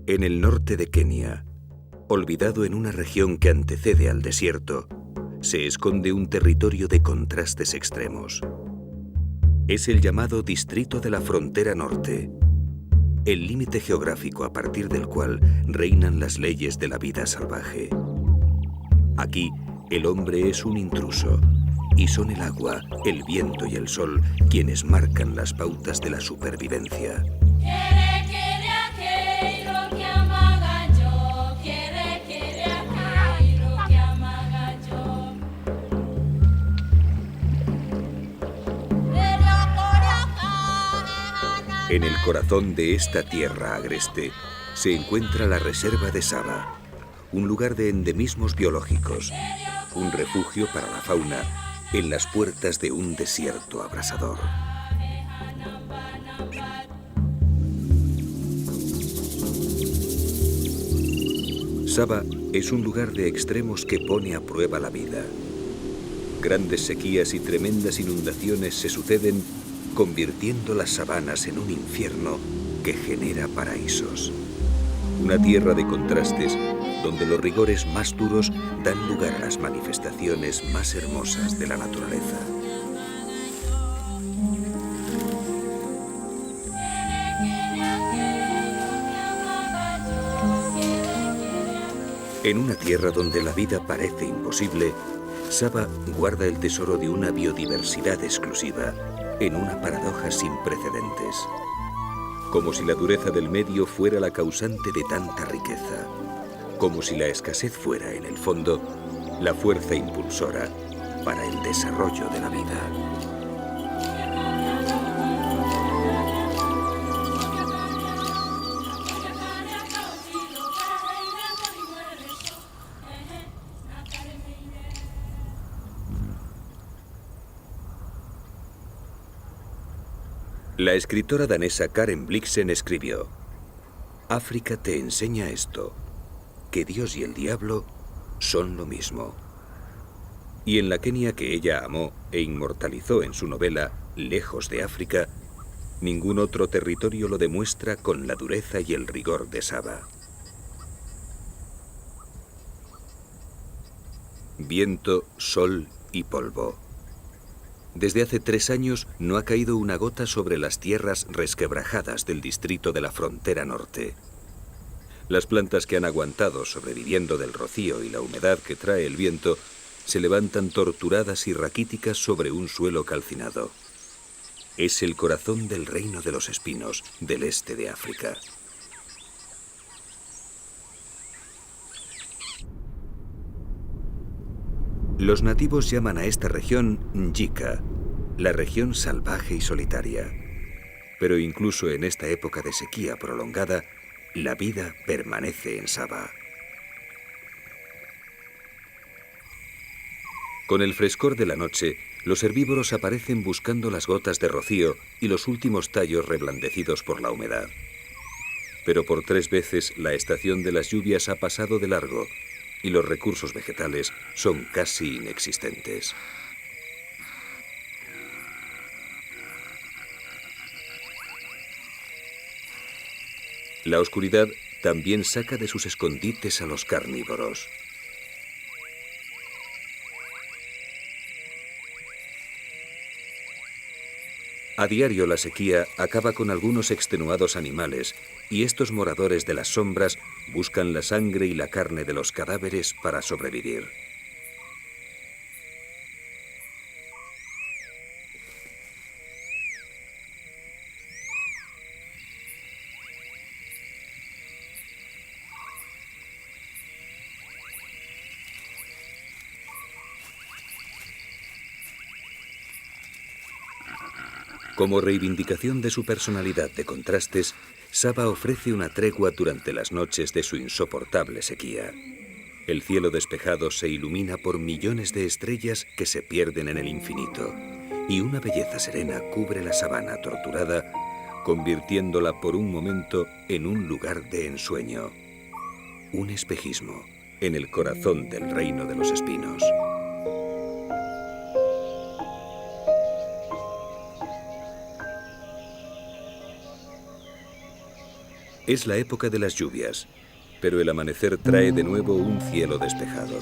En el norte de Kenia, olvidado en una región que antecede al desierto, se esconde un territorio de contrastes extremos. Es el llamado Distrito de la Frontera Norte, el límite geográfico a partir del cual reinan las leyes de la vida salvaje. Aquí, el hombre es un intruso, y son el agua, el viento y el sol quienes marcan las pautas de la supervivencia. En el corazón de esta tierra agreste se encuentra la Reserva de Saba, un lugar de endemismos biológicos, un refugio para la fauna en las puertas de un desierto abrasador. Saba es un lugar de extremos que pone a prueba la vida. Grandes sequías y tremendas inundaciones se suceden, convirtiendo las sabanas en un infierno que genera paraísos. Una tierra de contrastes donde los rigores más duros dan lugar a las manifestaciones más hermosas de la naturaleza. En una tierra donde la vida parece imposible, Saba guarda el tesoro de una biodiversidad exclusiva en una paradoja sin precedentes. Como si la dureza del medio fuera la causante de tanta riqueza. Como si la escasez fuera, en el fondo, la fuerza impulsora para el desarrollo de la vida. La escritora danesa Karen Blixen escribió: África te enseña esto, que Dios y el diablo son lo mismo. Y en la Kenia que ella amó e inmortalizó en su novela Lejos de África, ningún otro territorio lo demuestra con la dureza y el rigor de Saba. Viento, sol y polvo. Desde hace 3 años no ha caído una gota sobre las tierras resquebrajadas del distrito de la Frontera Norte. Las plantas que han aguantado sobreviviendo del rocío y la humedad que trae el viento se levantan torturadas y raquíticas sobre un suelo calcinado. Es el corazón del reino de los espinos del este de África. Los nativos llaman a esta región Njika, la región salvaje y solitaria. Pero incluso en esta época de sequía prolongada, la vida permanece en Saba. Con el frescor de la noche, los herbívoros aparecen buscando las gotas de rocío y los últimos tallos reblandecidos por la humedad. Pero por 3 veces la estación de las lluvias ha pasado de largo y los recursos vegetales son casi inexistentes. La oscuridad también saca de sus escondites a los carnívoros. A diario la sequía acaba con algunos extenuados animales y estos moradores de las sombras buscan la sangre y la carne de los cadáveres para sobrevivir. Como reivindicación de su personalidad de contrastes, Saba ofrece una tregua durante las noches de su insoportable sequía. El cielo despejado se ilumina por millones de estrellas que se pierden en el infinito, y una belleza serena cubre la sabana torturada, convirtiéndola por un momento en un lugar de ensueño. Un espejismo en el corazón del reino de los espinos. Es la época de las lluvias, pero el amanecer trae de nuevo un cielo despejado.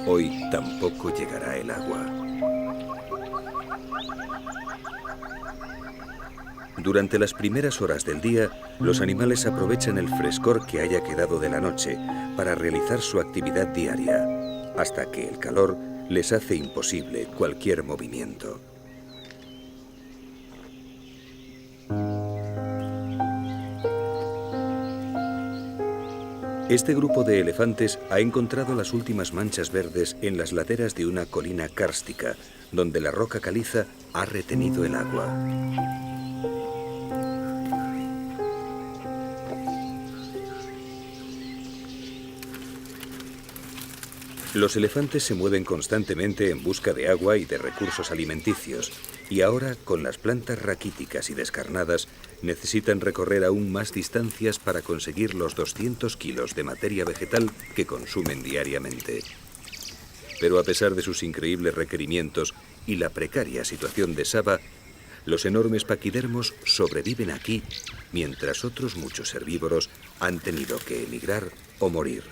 Hoy tampoco llegará el agua. Durante las primeras horas del día, los animales aprovechan el frescor que haya quedado de la noche para realizar su actividad diaria, hasta que el calor les hace imposible cualquier movimiento. Este grupo de elefantes ha encontrado las últimas manchas verdes en las laderas de una colina kárstica, donde la roca caliza ha retenido el agua. Los elefantes se mueven constantemente en busca de agua y de recursos alimenticios, y ahora, con las plantas raquíticas y descarnadas, necesitan recorrer aún más distancias para conseguir los 200 kilos de materia vegetal que consumen diariamente. Pero a pesar de sus increíbles requerimientos y la precaria situación de Saba, los enormes paquidermos sobreviven aquí, mientras otros muchos herbívoros han tenido que emigrar o morir.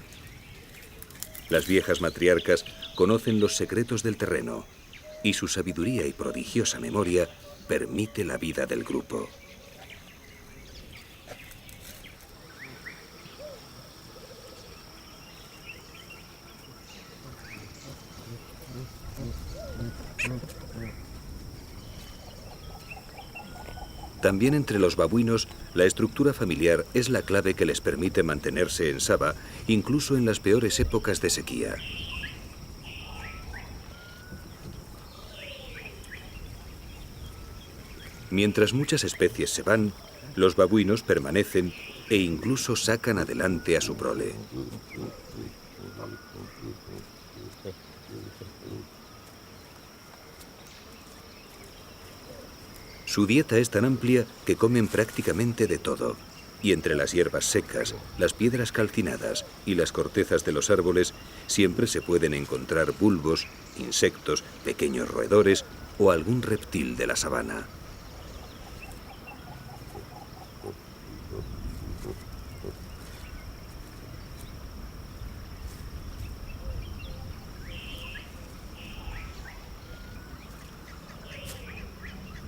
Las viejas matriarcas conocen los secretos del terreno y su sabiduría y prodigiosa memoria permite la vida del grupo. También entre los babuinos, la estructura familiar es la clave que les permite mantenerse en Saba, incluso en las peores épocas de sequía. Mientras muchas especies se van, los babuinos permanecen e incluso sacan adelante a su prole. Su dieta es tan amplia que comen prácticamente de todo, y entre las hierbas secas, las piedras calcinadas y las cortezas de los árboles siempre se pueden encontrar bulbos, insectos, pequeños roedores o algún reptil de la sabana.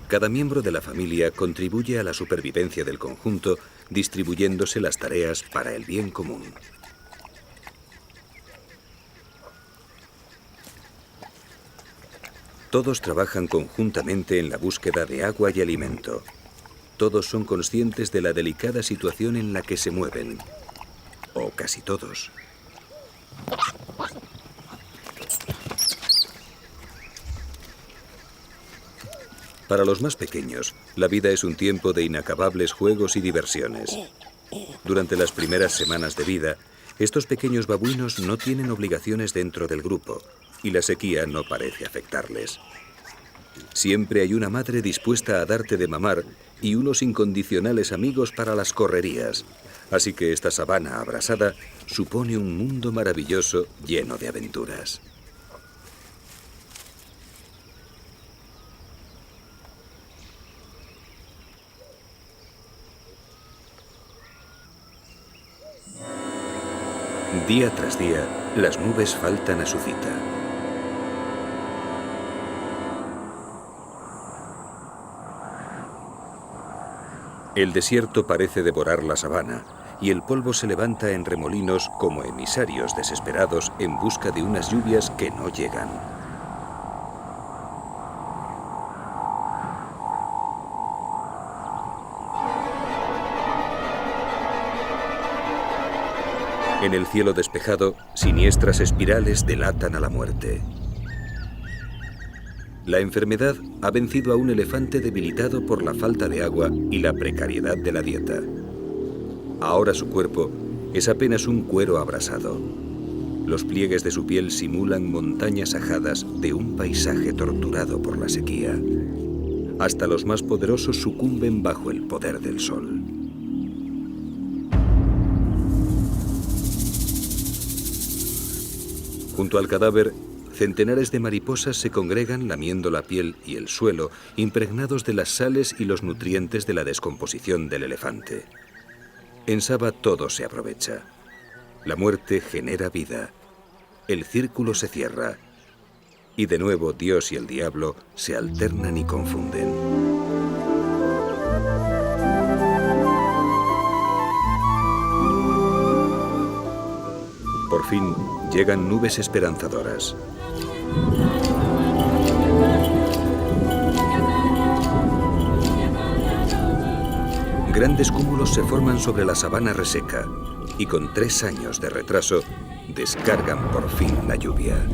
Cada miembro de la familia contribuye a la supervivencia del conjunto, distribuyéndose las tareas para el bien común. Todos trabajan conjuntamente en la búsqueda de agua y alimento. Todos son conscientes de la delicada situación en la que se mueven, o casi todos. Para los más pequeños, la vida es un tiempo de inacabables juegos y diversiones. Durante las primeras semanas de vida, estos pequeños babuinos no tienen obligaciones dentro del grupo y la sequía no parece afectarles. Siempre hay una madre dispuesta a darte de mamar y unos incondicionales amigos para las correrías. Así que esta sabana abrasada supone un mundo maravilloso lleno de aventuras. Día tras día, las nubes faltan a su cita. El desierto parece devorar la sabana y el polvo se levanta en remolinos como emisarios desesperados en busca de unas lluvias que no llegan. En el cielo despejado, siniestras espirales delatan a la muerte. La enfermedad ha vencido a un elefante debilitado por la falta de agua y la precariedad de la dieta. Ahora su cuerpo es apenas un cuero abrasado. Los pliegues de su piel simulan montañas ajadas de un paisaje torturado por la sequía. Hasta los más poderosos sucumben bajo el poder del sol. Junto al cadáver, centenares de mariposas se congregan lamiendo la piel y el suelo, impregnados de las sales y los nutrientes de la descomposición del elefante. En Saba todo se aprovecha. La muerte genera vida. El círculo se cierra. Y de nuevo Dios y el diablo se alternan y confunden. Por fin llegan nubes esperanzadoras. Grandes cúmulos se forman sobre la sabana reseca y con 3 años de retraso descargan por fin la lluvia.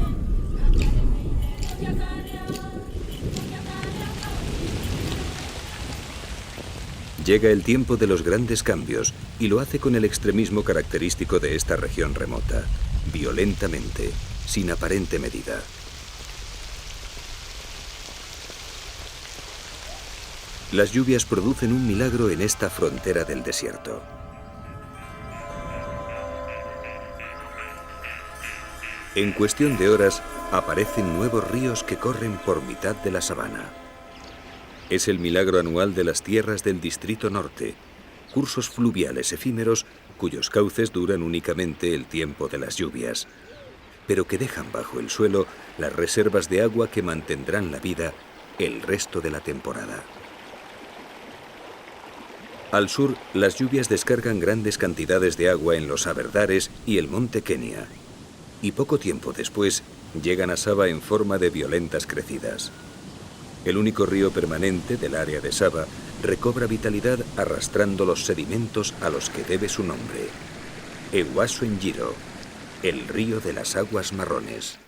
Llega el tiempo de los grandes cambios y lo hace con el extremismo característico de esta región remota, violentamente, sin aparente medida. Las lluvias producen un milagro en esta frontera del desierto. En cuestión de horas, aparecen nuevos ríos que corren por mitad de la sabana. Es el milagro anual de las tierras del Distrito Norte, cursos fluviales efímeros cuyos cauces duran únicamente el tiempo de las lluvias, pero que dejan bajo el suelo las reservas de agua que mantendrán la vida el resto de la temporada. Al sur, las lluvias descargan grandes cantidades de agua en los Aberdares y el monte Kenia, y poco tiempo después llegan a Saba en forma de violentas crecidas. El único río permanente del área de Saba recobra vitalidad arrastrando los sedimentos a los que debe su nombre. Ewaso Njiro, el río de las aguas marrones.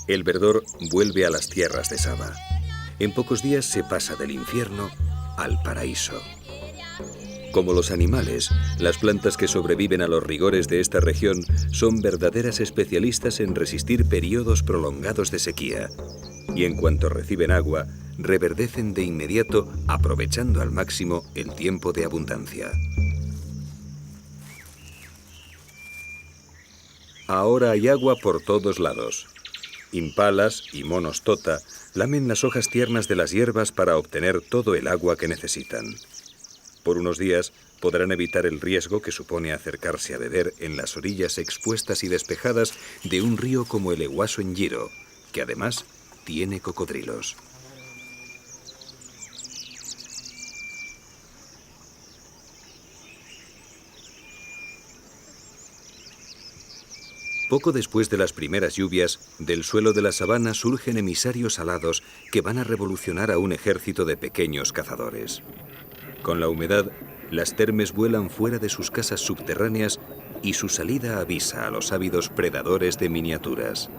El verdor vuelve a las tierras de Saba. En pocos días se pasa del infierno al paraíso. Como los animales, las plantas que sobreviven a los rigores de esta región son verdaderas especialistas en resistir periodos prolongados de sequía. Y en cuanto reciben agua, reverdecen de inmediato, aprovechando al máximo el tiempo de abundancia. Ahora hay agua por todos lados. Impalas y monos tota lamen las hojas tiernas de las hierbas para obtener todo el agua que necesitan. Por unos días podrán evitar el riesgo que supone acercarse a beber en las orillas expuestas y despejadas de un río como el Ewaso Njiro, que además tiene cocodrilos. Poco después de las primeras lluvias, del suelo de la sabana surgen emisarios alados que van a revolucionar a un ejército de pequeños cazadores. Con la humedad, las termes vuelan fuera de sus casas subterráneas y su salida avisa a los ávidos predadores de miniaturas.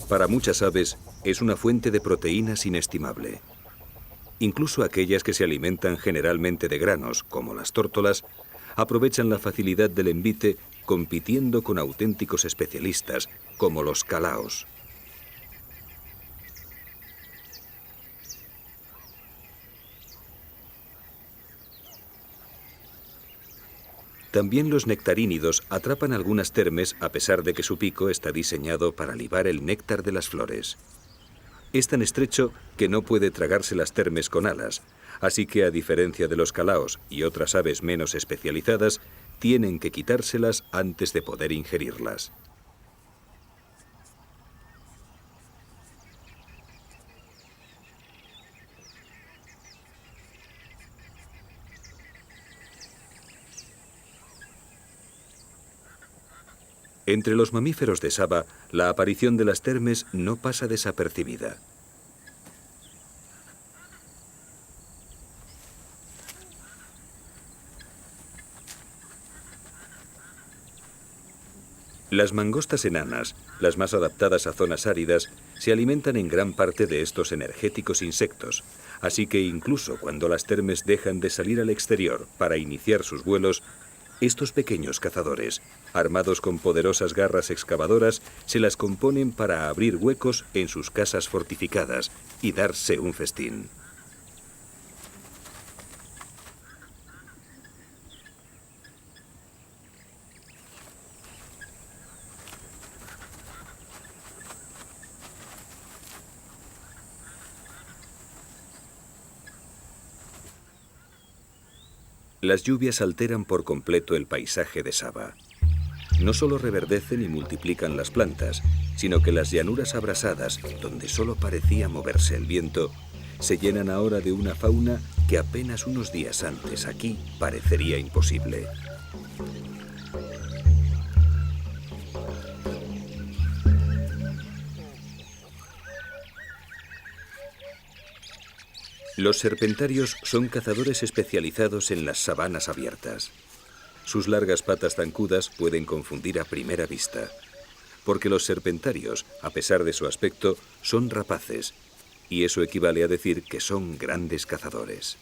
Para muchas aves, es una fuente de proteínas inestimable. Incluso aquellas que se alimentan generalmente de granos, como las tórtolas, aprovechan la facilidad del envite compitiendo con auténticos especialistas, como los calaos. También los nectarínidos atrapan algunas termes a pesar de que su pico está diseñado para libar el néctar de las flores. Es tan estrecho que no puede tragarse las termes con alas, así que a diferencia de los calaos y otras aves menos especializadas, tienen que quitárselas antes de poder ingerirlas. Entre los mamíferos de Saba, la aparición de las termes no pasa desapercibida. Las mangostas enanas, las más adaptadas a zonas áridas, se alimentan en gran parte de estos energéticos insectos, así que incluso cuando las termes dejan de salir al exterior para iniciar sus vuelos, estos pequeños cazadores, armados con poderosas garras excavadoras, se las componen para abrir huecos en sus casas fortificadas y darse un festín. Las lluvias alteran por completo el paisaje de Saba. No solo reverdecen y multiplican las plantas, sino que las llanuras abrasadas, donde solo parecía moverse el viento, se llenan ahora de una fauna que apenas unos días antes aquí parecería imposible. Los serpentarios son cazadores especializados en las sabanas abiertas. Sus largas patas zancudas pueden confundir a primera vista, porque los serpentarios, a pesar de su aspecto, son rapaces, y eso equivale a decir que son grandes cazadores.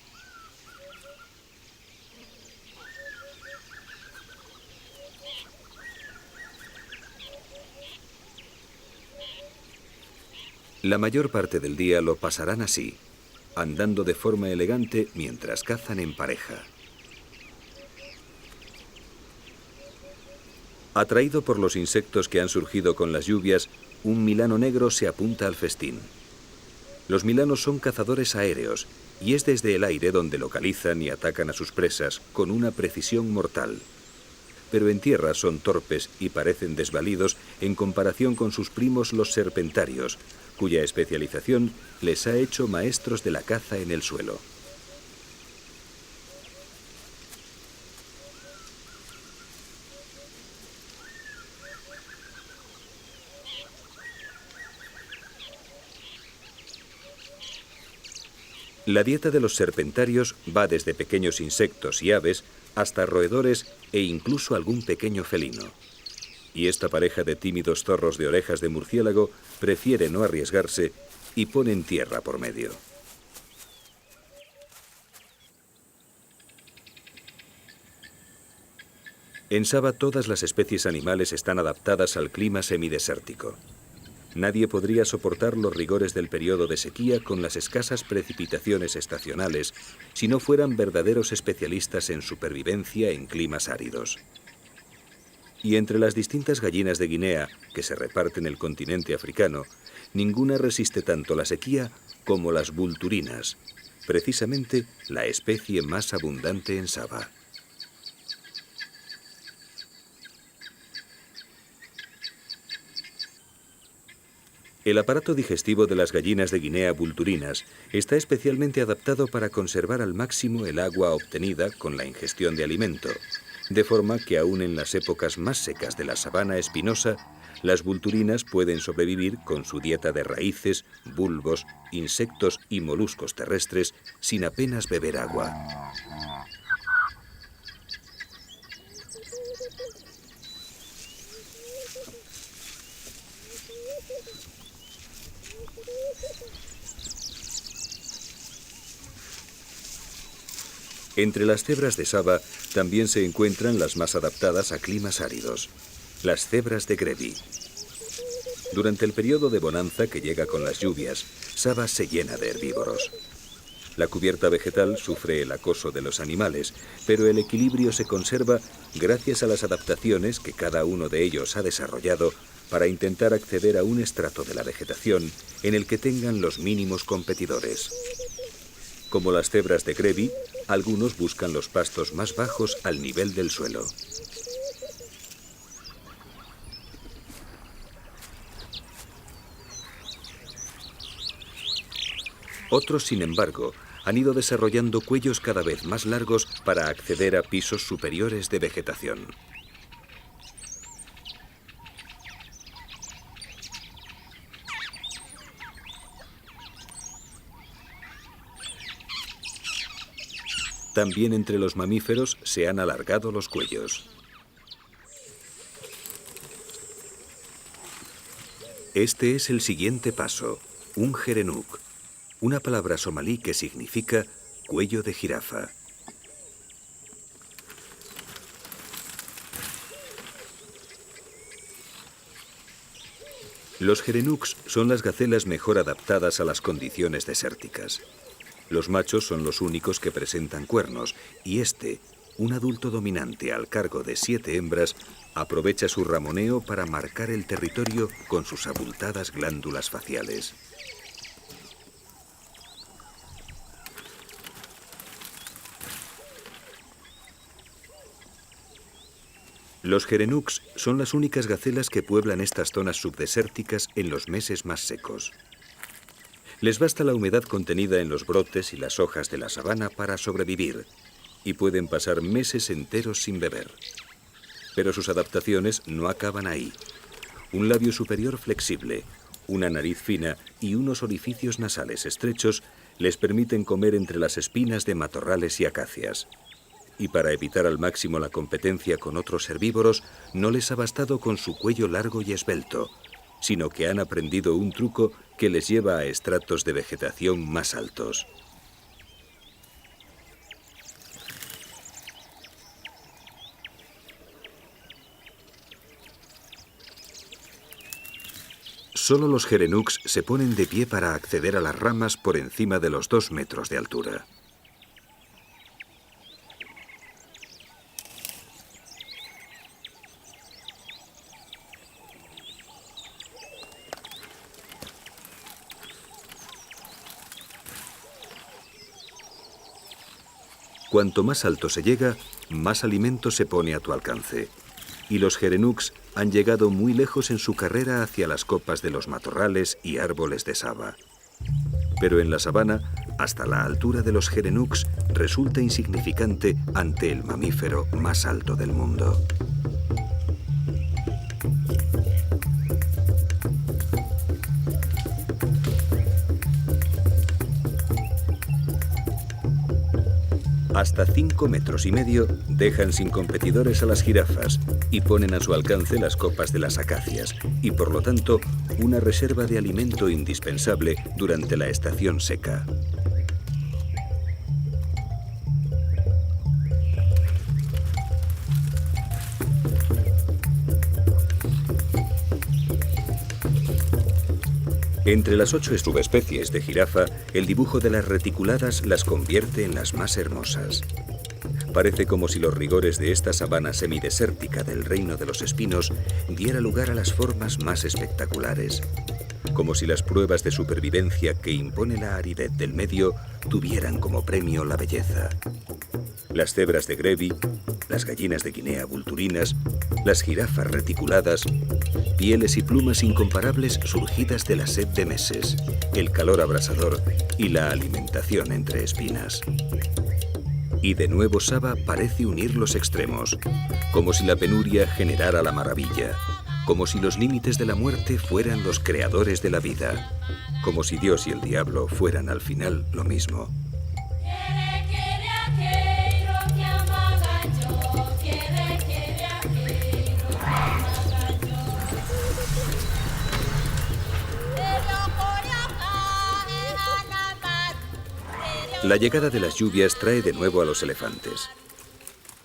La mayor parte del día lo pasarán así, andando de forma elegante mientras cazan en pareja. Atraído por los insectos que han surgido con las lluvias, un milano negro se apunta al festín. Los milanos son cazadores aéreos, y es desde el aire donde localizan y atacan a sus presas con una precisión mortal. Pero en tierra son torpes y parecen desvalidos en comparación con sus primos los serpentarios, cuya especialización les ha hecho maestros de la caza en el suelo. La dieta de los serpentarios va desde pequeños insectos y aves hasta roedores e incluso algún pequeño felino. Y esta pareja de tímidos zorros de orejas de murciélago prefiere no arriesgarse y ponen tierra por medio. En Saba todas las especies animales están adaptadas al clima semidesértico. Nadie podría soportar los rigores del periodo de sequía con las escasas precipitaciones estacionales si no fueran verdaderos especialistas en supervivencia en climas áridos. Y entre las distintas gallinas de Guinea que se reparten el continente africano, ninguna resiste tanto la sequía como las vulturinas, precisamente la especie más abundante en Saba. El aparato digestivo de las gallinas de Guinea vulturinas está especialmente adaptado para conservar al máximo el agua obtenida con la ingestión de alimento, de forma que aún en las épocas más secas de la sabana espinosa, las vulturinas pueden sobrevivir con su dieta de raíces, bulbos, insectos y moluscos terrestres sin apenas beber agua. Entre las cebras de Saba también se encuentran las más adaptadas a climas áridos, las cebras de Grevi. Durante el periodo de bonanza que llega con las lluvias, Saba se llena de herbívoros. La cubierta vegetal sufre el acoso de los animales, pero el equilibrio se conserva gracias a las adaptaciones que cada uno de ellos ha desarrollado para intentar acceder a un estrato de la vegetación en el que tengan los mínimos competidores. Como las cebras de Grevi, algunos buscan los pastos más bajos al nivel del suelo. Otros, sin embargo, han ido desarrollando cuellos cada vez más largos para acceder a pisos superiores de vegetación. También entre los mamíferos se han alargado los cuellos. Este es el siguiente paso, un gerenuk, una palabra somalí que significa cuello de jirafa. Los gerenuks son las gacelas mejor adaptadas a las condiciones desérticas. Los machos son los únicos que presentan cuernos y un adulto dominante al cargo de 7 hembras, aprovecha su ramoneo para marcar el territorio con sus abultadas glándulas faciales. Los gerenuks son las únicas gacelas que pueblan estas zonas subdesérticas en los meses más secos. Les basta la humedad contenida en los brotes y las hojas de la sabana para sobrevivir, y pueden pasar meses enteros sin beber. Pero sus adaptaciones no acaban ahí. Un labio superior flexible, una nariz fina y unos orificios nasales estrechos les permiten comer entre las espinas de matorrales y acacias. Y para evitar al máximo la competencia con otros herbívoros, no les ha bastado con su cuello largo y esbelto, sino que han aprendido un truco que les lleva a estratos de vegetación más altos. Solo los gerenuks se ponen de pie para acceder a las ramas por encima de los 2 metros de altura. Cuanto más alto se llega, más alimento se pone a tu alcance. Y los gerenuks han llegado muy lejos en su carrera hacia las copas de los matorrales y árboles de saba. Pero en la sabana, hasta la altura de los gerenuks resulta insignificante ante el mamífero más alto del mundo. Hasta 5,5 metros dejan sin competidores a las jirafas y ponen a su alcance las copas de las acacias y, por lo tanto, una reserva de alimento indispensable durante la estación seca. Entre las 8 subespecies de jirafa, el dibujo de las reticuladas las convierte en las más hermosas. Parece como si los rigores de esta sabana semidesértica del reino de los espinos diera lugar a las formas más espectaculares. Como si las pruebas de supervivencia que impone la aridez del medio tuvieran como premio la belleza. Las cebras de Grevi, las gallinas de Guinea vulturinas, las jirafas reticuladas, pieles y plumas incomparables surgidas de la sed de meses, el calor abrasador y la alimentación entre espinas. Y de nuevo Saba parece unir los extremos, como si la penuria generara la maravilla, como si los límites de la muerte fueran los creadores de la vida, como si Dios y el diablo fueran al final lo mismo. La llegada de las lluvias trae de nuevo a los elefantes.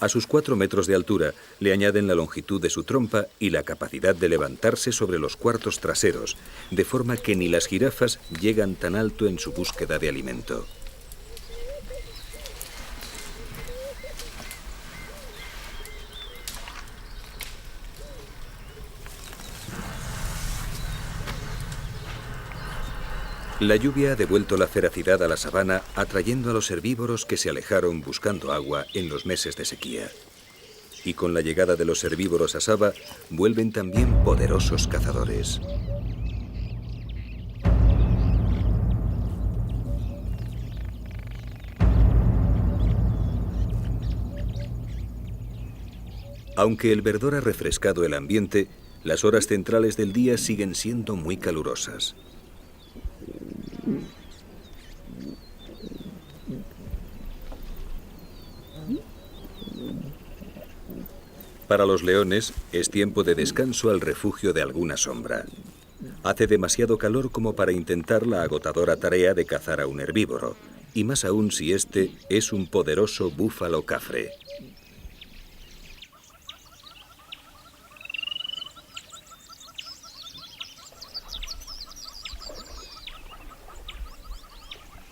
A sus 4 metros de altura le añaden la longitud de su trompa y la capacidad de levantarse sobre los cuartos traseros, de forma que ni las jirafas llegan tan alto en su búsqueda de alimento. La lluvia ha devuelto la feracidad a la sabana, atrayendo a los herbívoros que se alejaron buscando agua en los meses de sequía. Y con la llegada de los herbívoros a Saba, vuelven también poderosos cazadores. Aunque el verdor ha refrescado el ambiente, las horas centrales del día siguen siendo muy calurosas. Para los leones es tiempo de descanso al refugio de alguna sombra. Hace demasiado calor como para intentar la agotadora tarea de cazar a un herbívoro, y más aún si este es un poderoso búfalo cafre.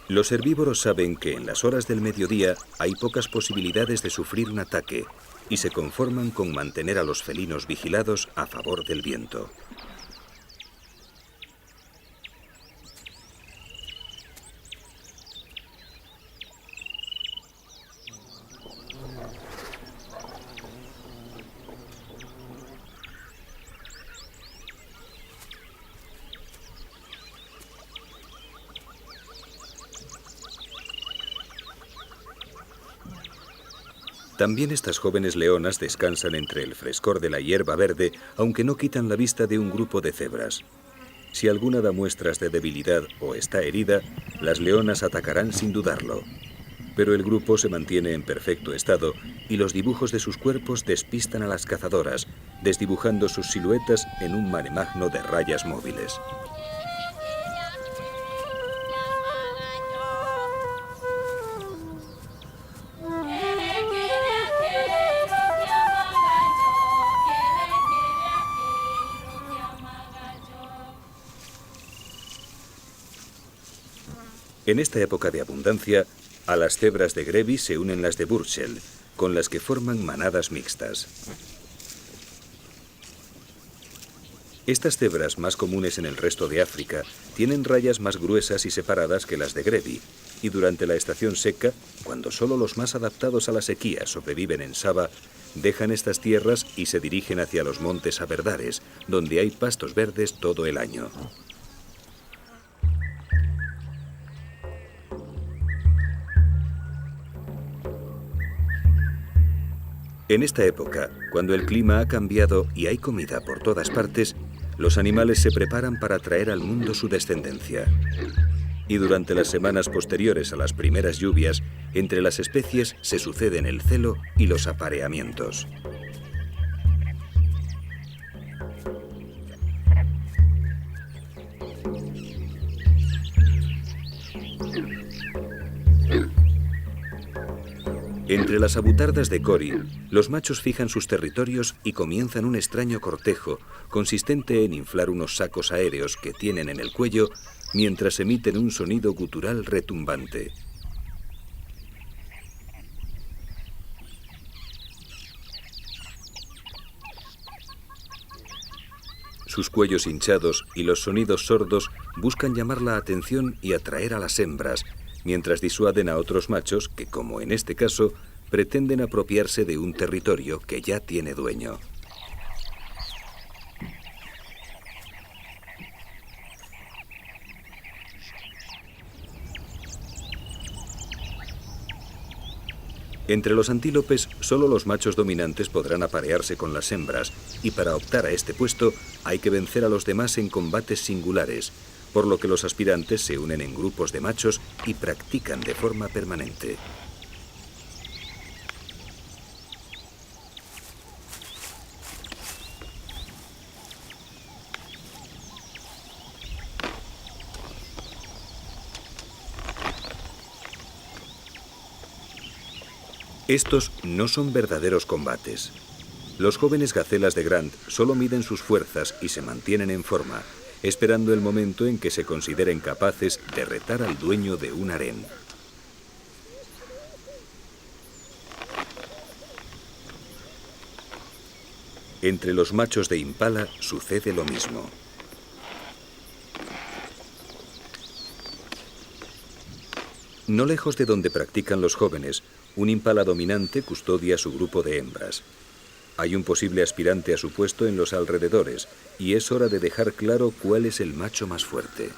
Los herbívoros saben que en las horas del mediodía hay pocas posibilidades de sufrir un ataque y se conforman con mantener a los felinos vigilados a favor del viento. También estas jóvenes leonas descansan entre el frescor de la hierba verde, aunque no quitan la vista de un grupo de cebras. Si alguna da muestras de debilidad o está herida, las leonas atacarán sin dudarlo. Pero el grupo se mantiene en perfecto estado y los dibujos de sus cuerpos despistan a las cazadoras, desdibujando sus siluetas en un mare magno de rayas móviles. En esta época de abundancia, a las cebras de Grevi se unen las de Burchell, con las que forman manadas mixtas. Estas cebras, más comunes en el resto de África, tienen rayas más gruesas y separadas que las de Grevi, y durante la estación seca, cuando solo los más adaptados a la sequía sobreviven en Saba, dejan estas tierras y se dirigen hacia los montes Aberdares, donde hay pastos verdes todo el año. En esta época, cuando el clima ha cambiado y hay comida por todas partes, los animales se preparan para traer al mundo su descendencia. Y durante las semanas posteriores a las primeras lluvias, entre las especies se suceden el celo y los apareamientos. Entre las abutardas de Cori, los machos fijan sus territorios y comienzan un extraño cortejo, consistente en inflar unos sacos aéreos que tienen en el cuello mientras emiten un sonido gutural retumbante. Sus cuellos hinchados y los sonidos sordos buscan llamar la atención y atraer a las hembras, mientras disuaden a otros machos que, como en este caso, pretenden apropiarse de un territorio que ya tiene dueño. Entre los antílopes, solo los machos dominantes podrán aparearse con las hembras, y para optar a este puesto hay que vencer a los demás en combates singulares, por lo que los aspirantes se unen en grupos de machos y practican de forma permanente. Estos no son verdaderos combates. Los jóvenes gacelas de Grant solo miden sus fuerzas y se mantienen en forma, esperando el momento en que se consideren capaces de retar al dueño de un harén. Entre los machos de impala sucede lo mismo. No lejos de donde practican los jóvenes, un impala dominante custodia su grupo de hembras. Hay un posible aspirante a su puesto en los alrededores, y es hora de dejar claro cuál es el macho más fuerte.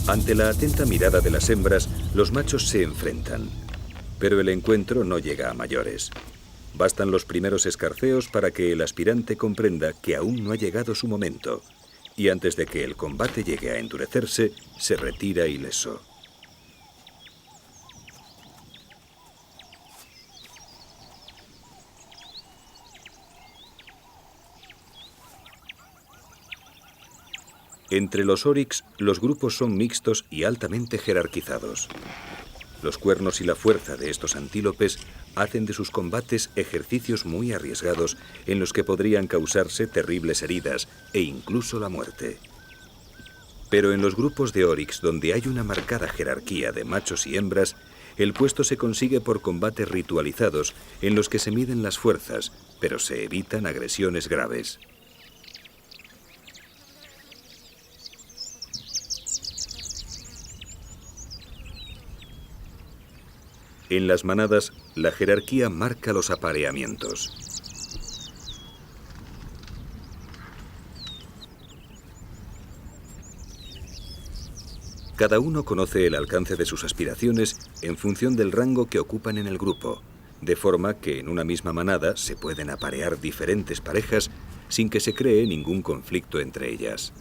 Ante la atenta mirada de las hembras, los machos se enfrentan. Pero el encuentro no llega a mayores. Bastan los primeros escarceos para que el aspirante comprenda que aún no ha llegado su momento, y antes de que el combate llegue a endurecerse, se retira ileso. Entre los oryx, los grupos son mixtos y altamente jerarquizados. Los cuernos y la fuerza de estos antílopes hacen de sus combates ejercicios muy arriesgados en los que podrían causarse terribles heridas e incluso la muerte. Pero en los grupos de oryx, donde hay una marcada jerarquía de machos y hembras, el puesto se consigue por combates ritualizados en los que se miden las fuerzas, pero se evitan agresiones graves. En las manadas, la jerarquía marca los apareamientos. Cada uno conoce el alcance de sus aspiraciones en función del rango que ocupan en el grupo, de forma que en una misma manada se pueden aparear diferentes parejas sin que se cree ningún conflicto entre ellas.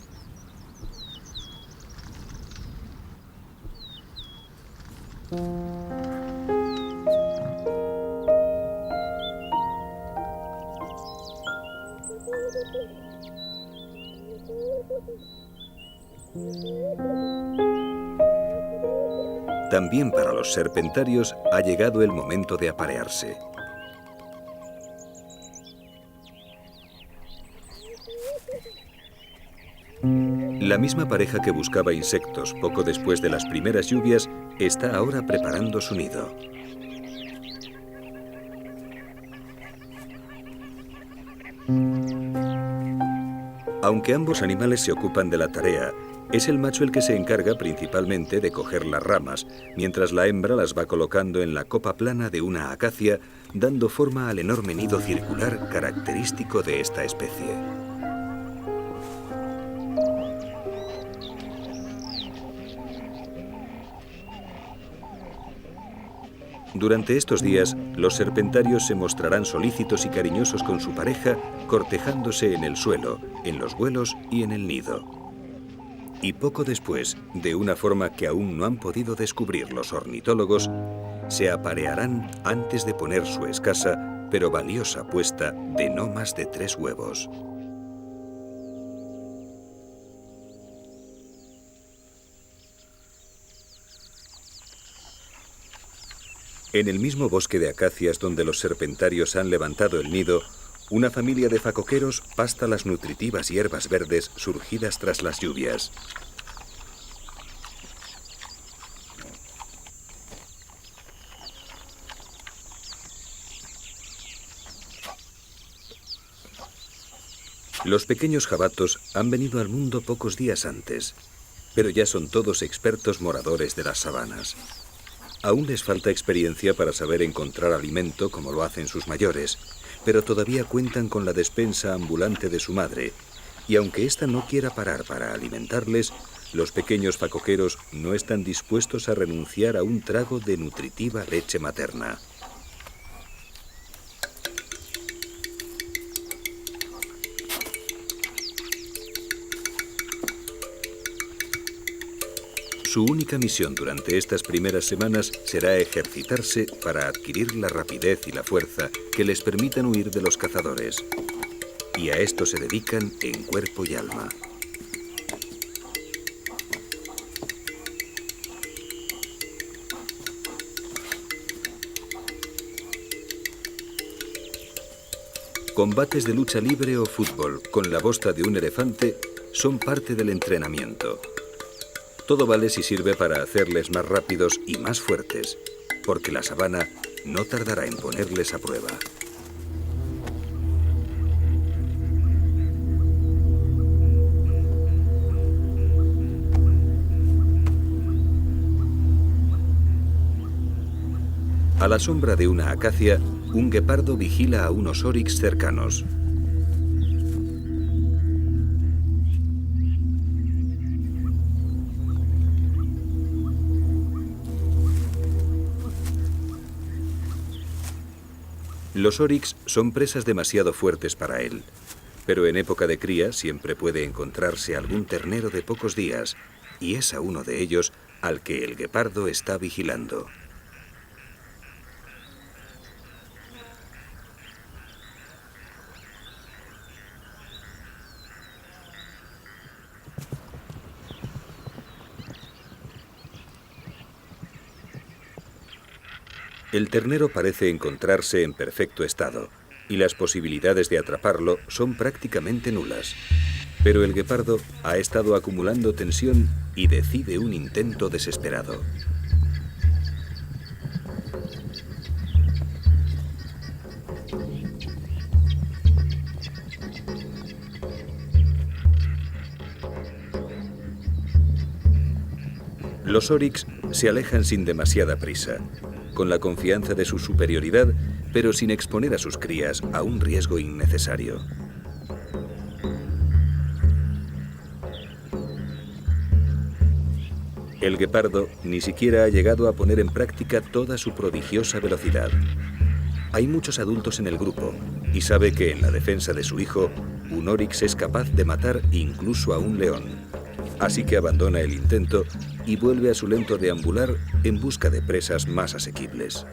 También para los serpentarios ha llegado el momento de aparearse. La misma pareja que buscaba insectos poco después de las primeras lluvias está ahora preparando su nido. Aunque ambos animales se ocupan de la tarea, es el macho el que se encarga principalmente de coger las ramas, mientras la hembra las va colocando en la copa plana de una acacia, dando forma al enorme nido circular característico de esta especie. Durante estos días, los serpentarios se mostrarán solícitos y cariñosos con su pareja, cortejándose en el suelo, en los vuelos y en el nido. Y poco después, de una forma que aún no han podido descubrir los ornitólogos, se aparearán antes de poner su escasa pero valiosa puesta de no más de 3 huevos. En el mismo bosque de acacias donde los serpentarios han levantado el nido, una familia de facoqueros pasta las nutritivas hierbas verdes surgidas tras las lluvias. Los pequeños jabatos han venido al mundo pocos días antes, pero ya son todos expertos moradores de las sabanas. Aún les falta experiencia para saber encontrar alimento como lo hacen sus mayores, pero todavía cuentan con la despensa ambulante de su madre, y aunque ésta no quiera parar para alimentarles, los pequeños facoqueros no están dispuestos a renunciar a un trago de nutritiva leche materna. Su única misión durante estas primeras semanas será ejercitarse para adquirir la rapidez y la fuerza que les permitan huir de los cazadores. Y a esto se dedican en cuerpo y alma. Combates de lucha libre o fútbol con la bosta de un elefante son parte del entrenamiento. Todo vale si sirve para hacerles más rápidos y más fuertes, porque la sabana no tardará en ponerles a prueba. A la sombra de una acacia, un guepardo vigila a unos oryx cercanos. Los oryx son presas demasiado fuertes para él, pero en época de cría siempre puede encontrarse algún ternero de pocos días, y es a uno de ellos al que el guepardo está vigilando. El ternero parece encontrarse en perfecto estado, y las posibilidades de atraparlo son prácticamente nulas. Pero el guepardo ha estado acumulando tensión y decide un intento desesperado. Los oryx se alejan sin demasiada prisa, con la confianza de su superioridad, pero sin exponer a sus crías a un riesgo innecesario. El guepardo ni siquiera ha llegado a poner en práctica toda su prodigiosa velocidad. Hay muchos adultos en el grupo y sabe que en la defensa de su hijo, un oryx es capaz de matar incluso a un león. Así que abandona el intento y vuelve a su lento deambular en busca de presas más asequibles.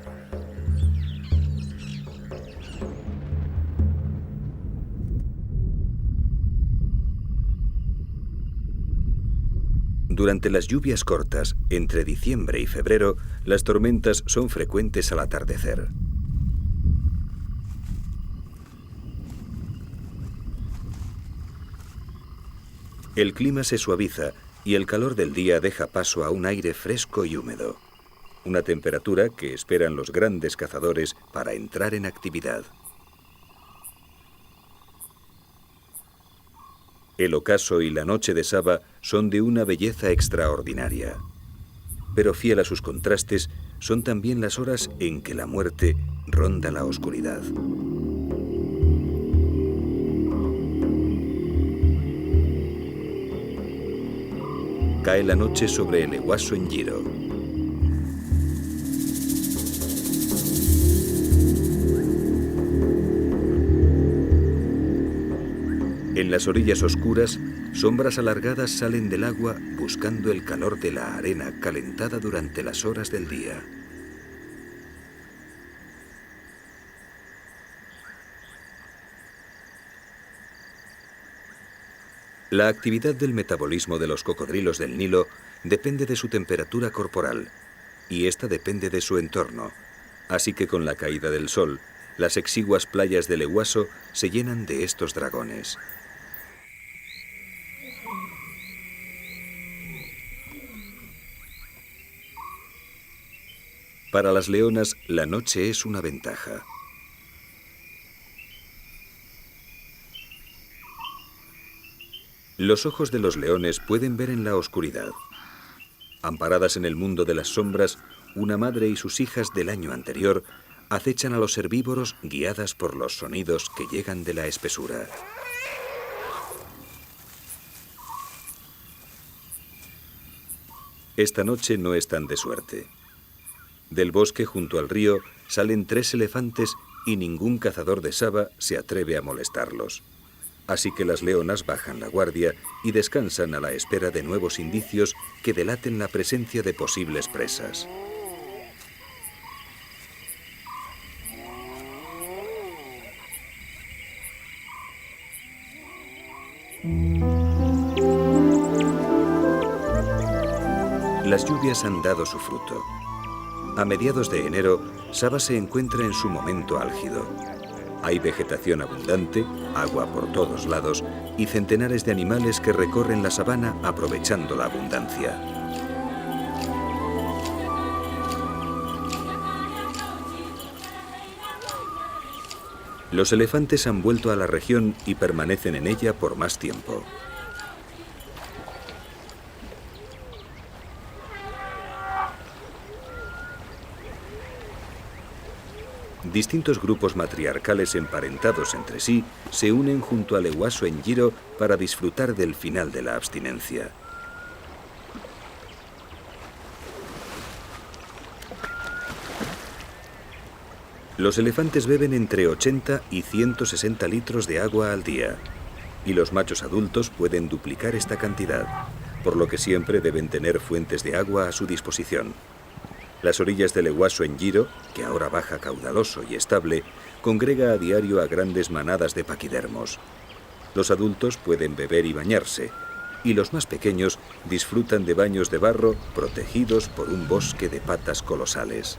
Durante las lluvias cortas, entre diciembre y febrero, las tormentas son frecuentes al atardecer. El clima se suaviza y el calor del día deja paso a un aire fresco y húmedo, una temperatura que esperan los grandes cazadores para entrar en actividad. El ocaso y la noche de Saba son de una belleza extraordinaria. Pero fiel a sus contrastes, son también las horas en que la muerte ronda la oscuridad. Cae la noche sobre el Ehuaso Njiro. En las orillas oscuras, sombras alargadas salen del agua buscando el calor de la arena calentada durante las horas del día. La actividad del metabolismo de los cocodrilos del Nilo depende de su temperatura corporal, y esta depende de su entorno, así que con la caída del sol, las exiguas playas del Ehuaso se llenan de estos dragones. Para las leonas, la noche es una ventaja. Los ojos de los leones pueden ver en la oscuridad. Amparadas en el mundo de las sombras, una madre y sus hijas del año anterior acechan a los herbívoros guiadas por los sonidos que llegan de la espesura. Esta noche no están de suerte. Del bosque junto al río salen 3 elefantes y ningún cazador de Saba se atreve a molestarlos. Así que las leonas bajan la guardia y descansan a la espera de nuevos indicios que delaten la presencia de posibles presas. Las lluvias han dado su fruto. A mediados de enero, Saba se encuentra en su momento álgido. Hay vegetación abundante, agua por todos lados y centenares de animales que recorren la sabana aprovechando la abundancia. Los elefantes han vuelto a la región y permanecen en ella por más tiempo. Distintos grupos matriarcales emparentados entre sí se unen junto al Ehuaso Njiro para disfrutar del final de la abstinencia. Los elefantes beben entre 80 y 160 litros de agua al día, y los machos adultos pueden duplicar esta cantidad, por lo que siempre deben tener fuentes de agua a su disposición. Las orillas del Eguaso en Giro, que ahora baja caudaloso y estable, congrega a diario a grandes manadas de paquidermos. Los adultos pueden beber y bañarse, y los más pequeños disfrutan de baños de barro protegidos por un bosque de patas colosales.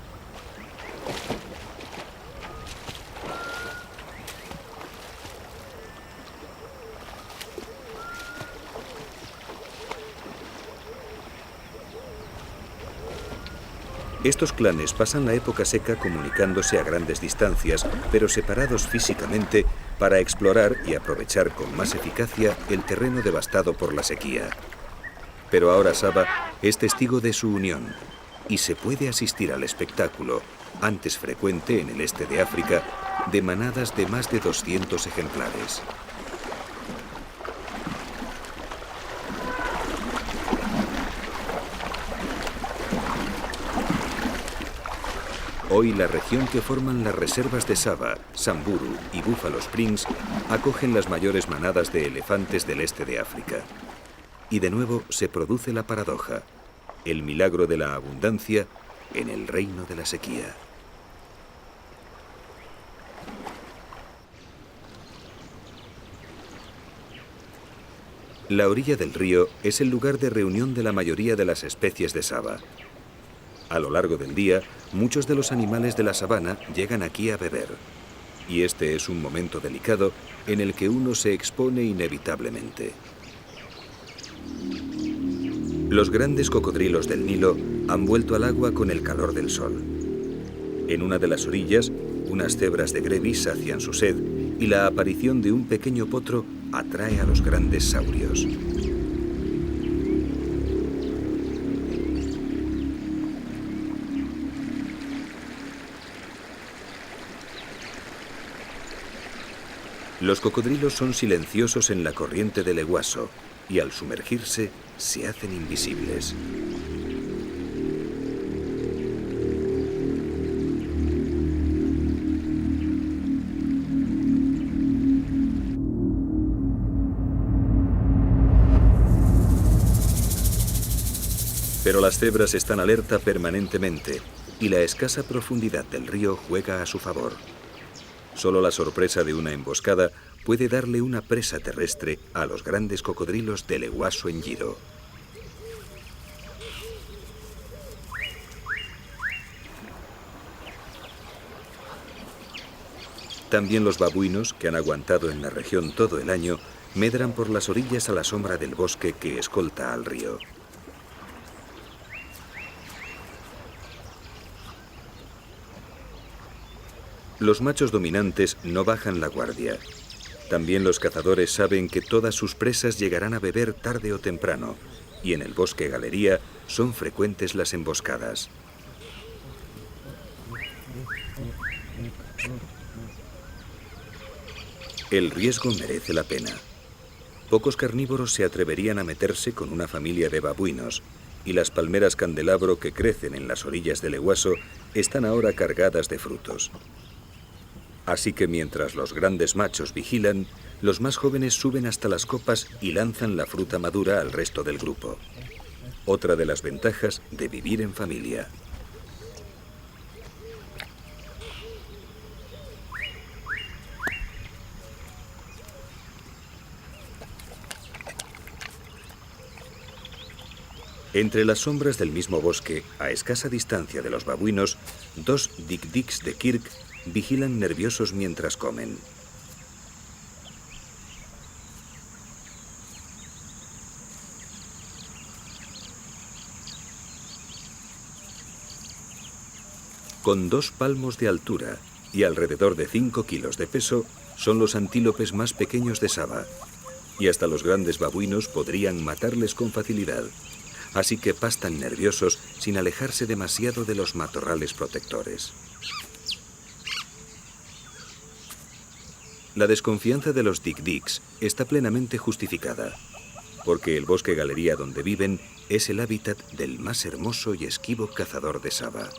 Estos clanes pasan la época seca comunicándose a grandes distancias, pero separados físicamente, para explorar y aprovechar con más eficacia el terreno devastado por la sequía. Pero ahora Saba es testigo de su unión y se puede asistir al espectáculo, antes frecuente en el este de África, de manadas de más de 200 ejemplares. Hoy la región que forman las reservas de Saba, Samburu y Buffalo Springs acogen las mayores manadas de elefantes del este de África. Y de nuevo se produce la paradoja, el milagro de la abundancia en el reino de la sequía. La orilla del río es el lugar de reunión de la mayoría de las especies de Saba. A lo largo del día, muchos de los animales de la sabana llegan aquí a beber. Y este es un momento delicado en el que uno se expone inevitablemente. Los grandes cocodrilos del Nilo han vuelto al agua con el calor del sol. En una de las orillas, unas cebras de Grevi sacian su sed y la aparición de un pequeño potro atrae a los grandes saurios. Los cocodrilos son silenciosos en la corriente del Eguaso y al sumergirse se hacen invisibles. Pero las cebras están alerta permanentemente y la escasa profundidad del río juega a su favor. Solo la sorpresa de una emboscada puede darle una presa terrestre a los grandes cocodrilos del Eguaso en Giro. También los babuinos, que han aguantado en la región todo el año, medran por las orillas a la sombra del bosque que escolta al río. Los machos dominantes no bajan la guardia. También los cazadores saben que todas sus presas llegarán a beber tarde o temprano, y en el bosque galería son frecuentes las emboscadas. El riesgo merece la pena. Pocos carnívoros se atreverían a meterse con una familia de babuinos, y las palmeras candelabro que crecen en las orillas del Eguaso están ahora cargadas de frutos. Así que mientras los grandes machos vigilan, los más jóvenes suben hasta las copas y lanzan la fruta madura al resto del grupo. Otra de las ventajas de vivir en familia. Entre las sombras del mismo bosque, a escasa distancia de los babuinos, dos dik-diks de Kirk vigilan nerviosos mientras comen. Con 2 palmos de altura y alrededor de 5 kilos de peso, son los antílopes más pequeños de Saba, y hasta los grandes babuinos podrían matarles con facilidad, así que pastan nerviosos sin alejarse demasiado de los matorrales protectores. La desconfianza de los dik-diks está plenamente justificada, porque el bosque galería donde viven es el hábitat del más hermoso y esquivo cazador de Saba.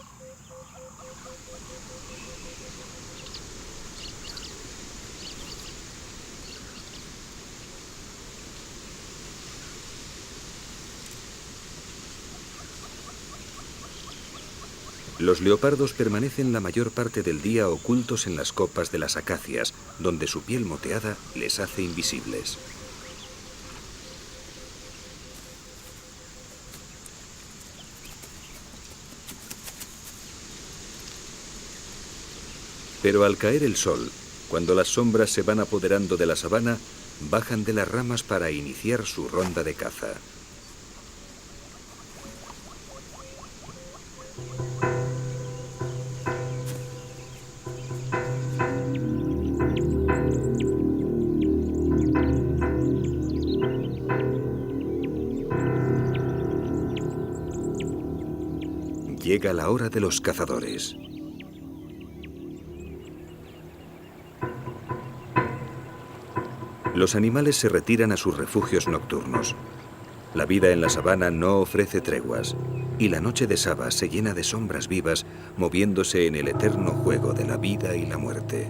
Los leopardos permanecen la mayor parte del día ocultos en las copas de las acacias, donde su piel moteada les hace invisibles. Pero al caer el sol, cuando las sombras se van apoderando de la sabana, bajan de las ramas para iniciar su ronda de caza. Llega la hora de los cazadores. Los animales se retiran a sus refugios nocturnos. La vida en la sabana no ofrece treguas, y la noche de Saba se llena de sombras vivas moviéndose en el eterno juego de la vida y la muerte.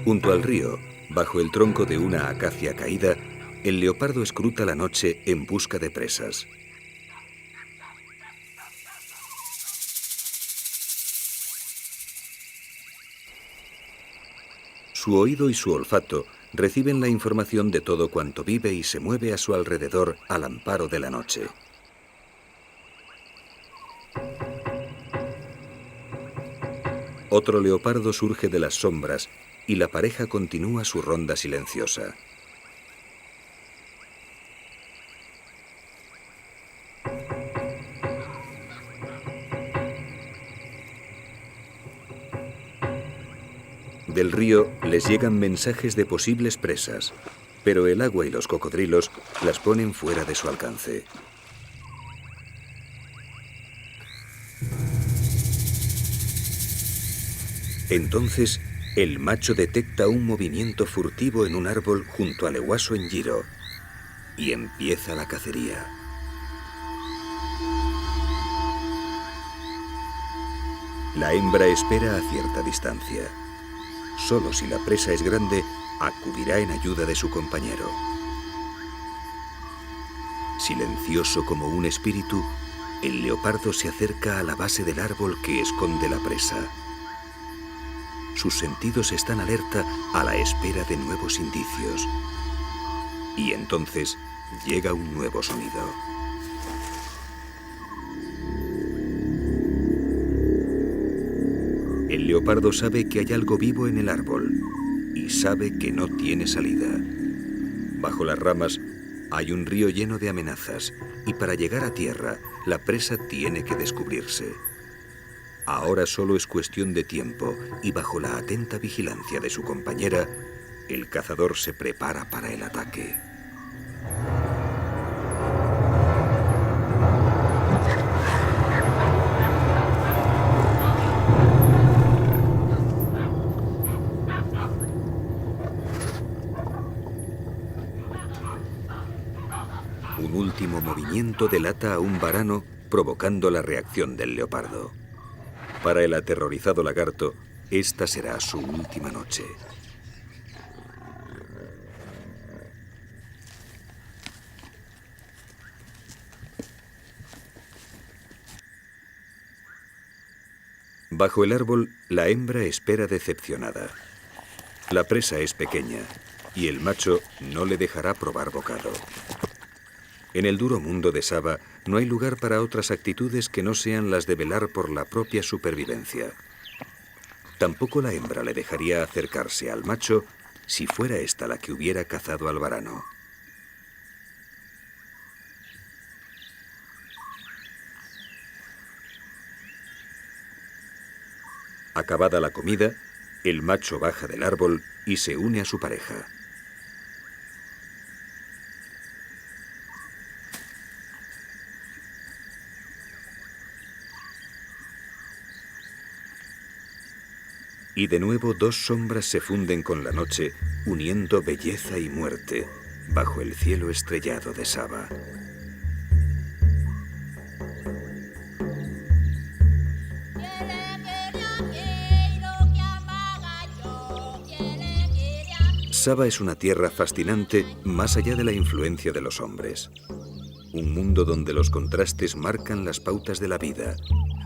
Junto al río, bajo el tronco de una acacia caída, el leopardo escruta la noche en busca de presas. Su oído y su olfato reciben la información de todo cuanto vive y se mueve a su alrededor al amparo de la noche. Otro leopardo surge de las sombras y la pareja continúa su ronda silenciosa. Del río les llegan mensajes de posibles presas, pero el agua y los cocodrilos las ponen fuera de su alcance. Entonces, el macho detecta un movimiento furtivo en un árbol junto al ehuaso en Giro y empieza la cacería. La hembra espera a cierta distancia. Solo si la presa es grande, acudirá en ayuda de su compañero. Silencioso como un espíritu, el leopardo se acerca a la base del árbol que esconde la presa. Sus sentidos están alerta a la espera de nuevos indicios. Y entonces llega un nuevo sonido. El leopardo sabe que hay algo vivo en el árbol y sabe que no tiene salida. Bajo las ramas hay un río lleno de amenazas y para llegar a tierra la presa tiene que descubrirse. Ahora solo es cuestión de tiempo y bajo la atenta vigilancia de su compañera, el cazador se prepara para el ataque. Un último movimiento delata a un varano, provocando la reacción del leopardo. Para el aterrorizado lagarto, esta será su última noche. Bajo el árbol, la hembra espera decepcionada. La presa es pequeña y el macho no le dejará probar bocado. En el duro mundo de Saba no hay lugar para otras actitudes que no sean las de velar por la propia supervivencia. Tampoco la hembra le dejaría acercarse al macho si fuera esta la que hubiera cazado al varano. Acabada la comida, el macho baja del árbol y se une a su pareja. Y de nuevo dos sombras se funden con la noche, uniendo belleza y muerte bajo el cielo estrellado de Saba. Saba es una tierra fascinante más allá de la influencia de los hombres. Un mundo donde los contrastes marcan las pautas de la vida,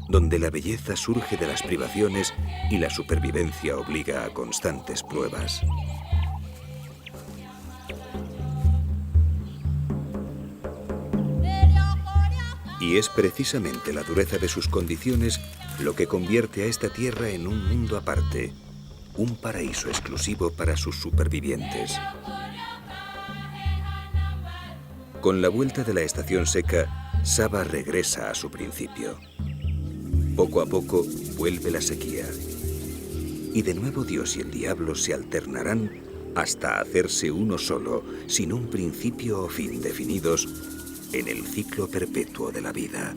donde la belleza surge de las privaciones y la supervivencia obliga a constantes pruebas. Y es precisamente la dureza de sus condiciones lo que convierte a esta tierra en un mundo aparte, un paraíso exclusivo para sus supervivientes. Con la vuelta de la estación seca, Saba regresa a su principio. Poco a poco vuelve la sequía. Y de nuevo Dios y el diablo se alternarán hasta hacerse uno solo, sin un principio o fin definidos, en el ciclo perpetuo de la vida.